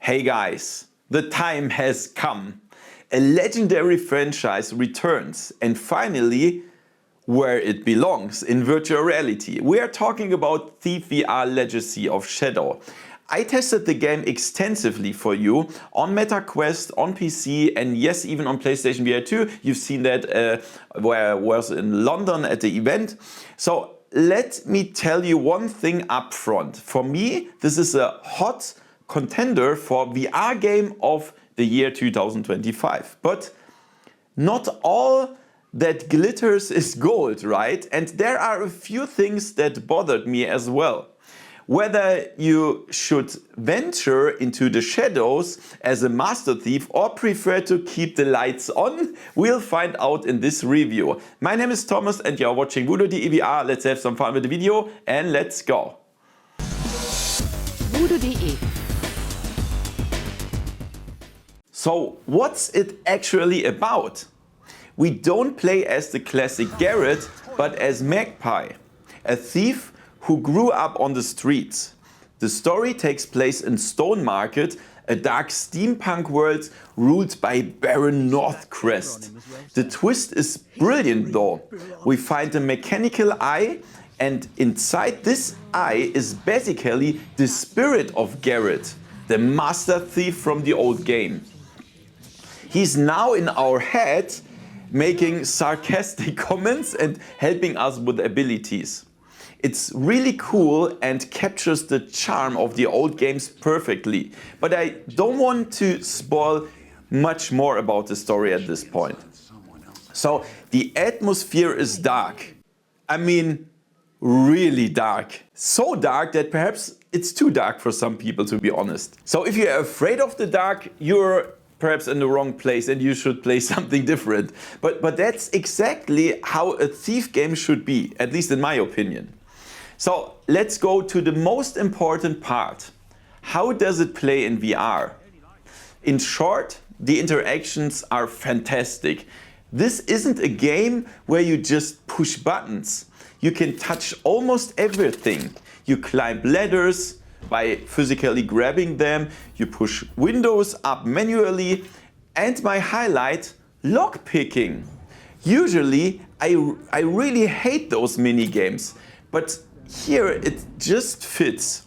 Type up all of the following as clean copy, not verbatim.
Hey guys, the time has come. A legendary franchise returns and finally where it belongs, in virtual reality. We are talking about Thief VR Legacy of Shadow. I tested the game extensively for you on MetaQuest, on PC, and yes, even on PlayStation VR 2. You've seen that where I was in London at the event. So let me tell you one thing up front. For me, this is a hot contender for VR game of the year 2025. But not all that glitters is gold, right? And there are a few things that bothered me as well. Whether you should venture into the shadows as a master thief or prefer to keep the lights on, we'll find out in this review. My name is Thomas and you're watching VoodooDE VR. Let's have some fun with the video and let's go. VoodooDE. So what's it actually about? We don't play as the classic Garrett, but as Magpie, a thief who grew up on the streets. The story takes place in Stone Market, a dark steampunk world ruled by Baron Northcrest. The twist is brilliant though. We find a mechanical eye, and inside this eye is basically the spirit of Garrett, the master thief from the old game. He's now in our head, making sarcastic comments and helping us with abilities. It's really cool and captures the charm of the old games perfectly, but I don't want to spoil much more about the story at this point. So the atmosphere is dark. I mean, really dark. So dark that perhaps it's too dark for some people, to be honest. So if you're afraid of the dark, you're perhaps in the wrong place and you should play something different. But that's exactly how a thief game should be, at least in my opinion. So let's go to the most important part. How does it play in VR? In short, the interactions are fantastic. This isn't a game where you just push buttons. You can touch almost everything. You climb ladders by physically grabbing them, you push windows up manually, and my highlight, lockpicking. Usually I really hate those mini games, but here it just fits.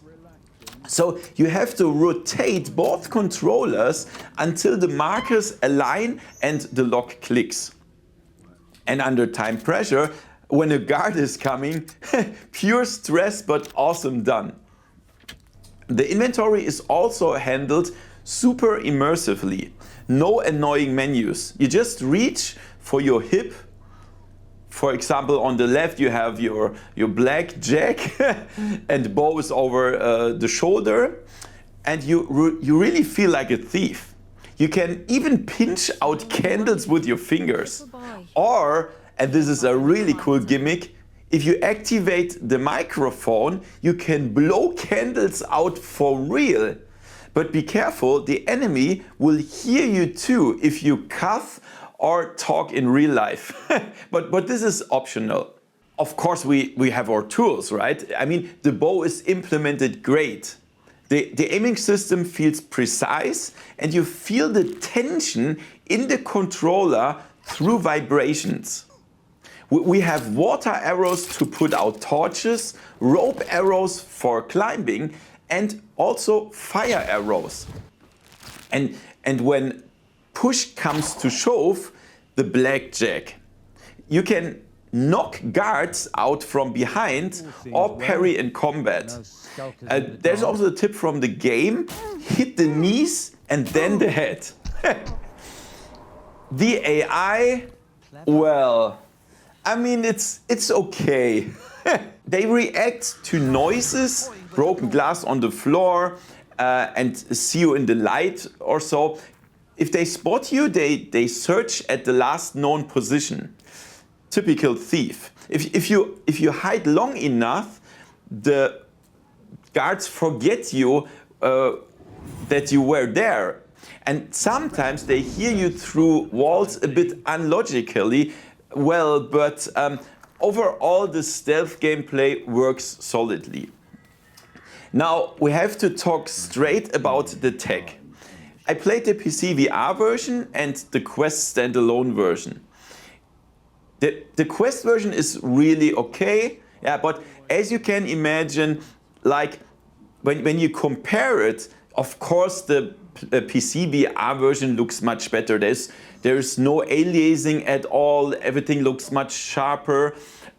So you have to rotate both controllers until the markers align and the lock clicks. And under time pressure, when a guard is coming, pure stress but awesome done. The inventory is also handled super immersively. No annoying menus. You just reach for your hip. For example, on the left you have your Blackjack and bow is over the shoulder. And you really feel like a thief. You can even pinch out candles with your fingers. Or, and this is a really cool gimmick, if you activate the microphone, you can blow candles out for real. But be careful, the enemy will hear you too if you cough or talk in real life. but this is optional. Of course, we have our tools, right? I mean, the bow is implemented great. The aiming system feels precise and you feel the tension in the controller through vibrations. We have water arrows to put out torches, rope arrows for climbing, and also fire arrows. And when push comes to shove, the Blackjack. You can knock guards out from behind or parry in combat. There's also a tip from the game, hit the knees and then the head. The AI, well, I mean, it's okay. They react to noises, broken glass on the floor, and see you in the light or so. If they spot you, they search at the last known position. Typical thief. If you hide long enough, the guards forget you that you were there. And sometimes they hear you through walls a bit unlogically. Well, but overall the stealth gameplay works solidly. Now we have to talk straight about the tech. I played the PCVR version and the Quest standalone version. The Quest version is really okay, yeah, but as you can imagine, like when you compare it, of course the PCVR version looks much better. There's no aliasing at all, everything looks much sharper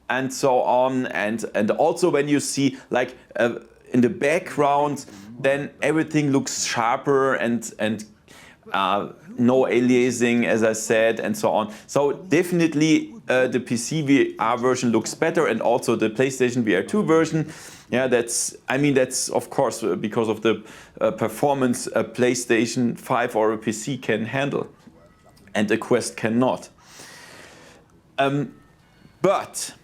and so on. And also when you see like in the background, then everything looks sharper and no aliasing, as I said, and so on. So definitely the PCVR version looks better, and also the PlayStation VR 2 version. Yeah, that's of course because of the performance a PlayStation 5 or a PC can handle, and the Quest cannot. But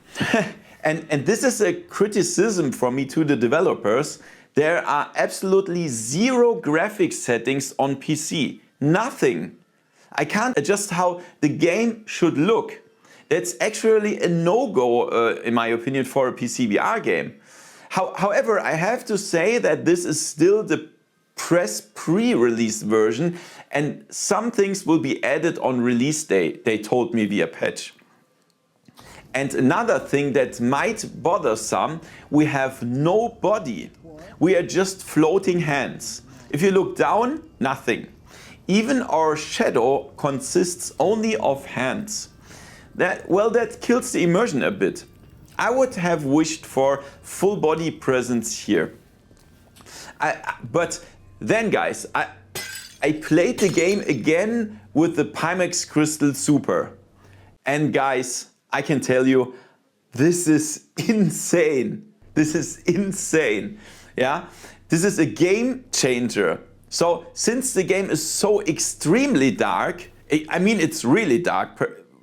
and this is a criticism from me to the developers. There are absolutely zero graphics settings on PC. Nothing. I can't adjust how the game should look. That's actually a no-go, in my opinion, for a PCVR game. However, I have to say that this is still the pre-release version, and some things will be added on release day, they told me via patch. And another thing that might bother some, we have no body. We are just floating hands. If you look down, nothing. Even our shadow consists only of hands. That kills the immersion a bit. I would have wished for full body presence here. But then guys, I played the game again with the Pimax Crystal Super. And guys, I can tell you, this is insane. This is insane. Yeah, this is a game changer. So since the game is so extremely dark, I mean it's really dark,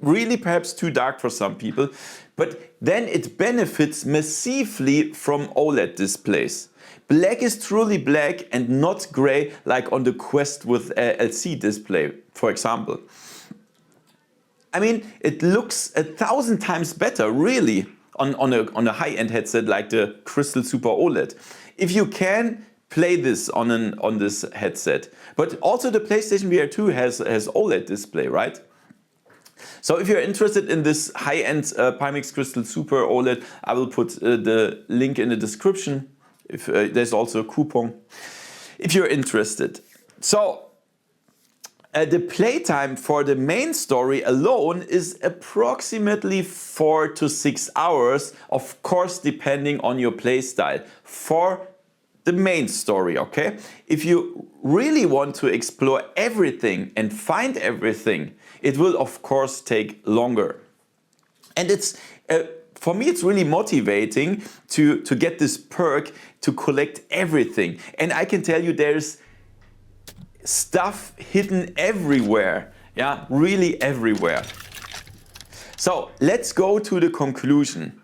really perhaps too dark for some people, but then it benefits massively from OLED displays. Black is truly black and not gray like on the Quest with LC display, for example. I mean, it looks 1,000 times better, really, on a high-end headset like the Crystal Super OLED. If you can play this on this headset. But also the PlayStation VR 2 has OLED display, right? So if you're interested in this high-end Pimax Crystal Super OLED, I will put the link in the description. If there's also a coupon, if you're interested. So the playtime for the main story alone is approximately 4 to 6 hours, of course depending on your playstyle, for the main story, okay? If you really want to explore everything and find everything, it will of course take longer. And it's for me it's really motivating to get this perk to collect everything. And I can tell you there's stuff hidden everywhere, yeah, really everywhere. So let's go to the conclusion.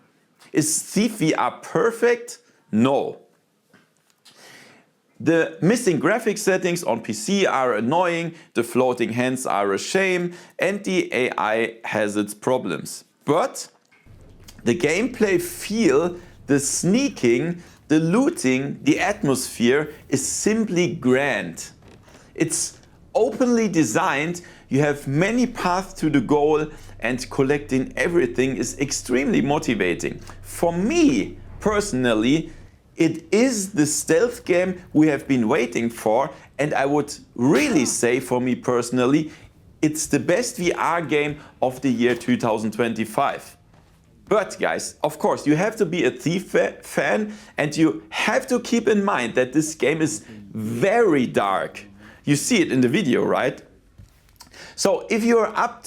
Is Thief VR perfect? No. The missing graphics settings on PC are annoying, the floating hands are a shame, and the AI has its problems. But the gameplay feel, the sneaking, the looting, the atmosphere is simply grand. It's openly designed, you have many paths to the goal, and collecting everything is extremely motivating. For me, personally, it is the stealth game we have been waiting for, and I would really say for me personally, it's the best VR game of the year 2025. But guys, of course, you have to be a Thief fan, and you have to keep in mind that this game is very dark. You see it in the video, right? So if you're up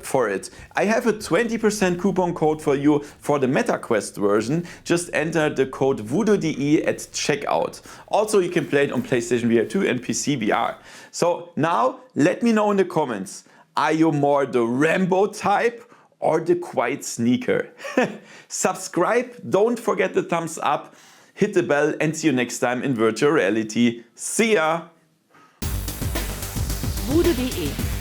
for it, I have a 20% coupon code for you for the MetaQuest version. Just enter the code VoodooDE at checkout. Also, you can play it on PlayStation VR 2 and PC VR. So now let me know in the comments, are you more the Rambo type or the quiet sneaker? Subscribe, don't forget the thumbs up, hit the bell, and see you next time in virtual reality. See ya! VoodooDE